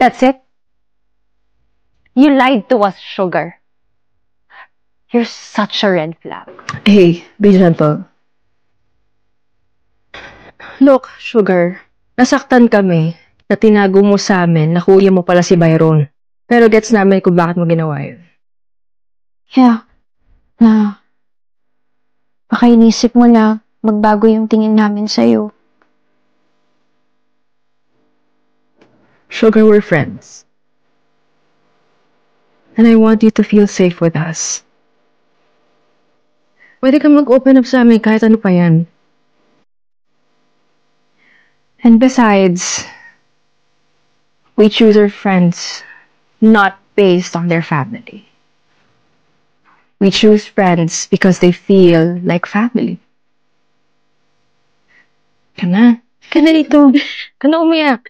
That's it? You lied to us, Sugar. You're such a red flag. Hey, be gentle. Look, Sugar, nasaktan kami na tinago mo sa amin na kuya mo pala si Byron. Pero gets namin kung bakit mo ginawa yun. Yeah, na baka inisip mo na magbago yung tingin namin sa'yo. Sugar, we're friends. And I want you to feel safe with us. Pwede ka mag-open up sa amin kahit ano pa yan. And besides, we choose our friends not based on their family. We choose friends because they feel like family. Ka na. Ka na dito. Ka na umiyak.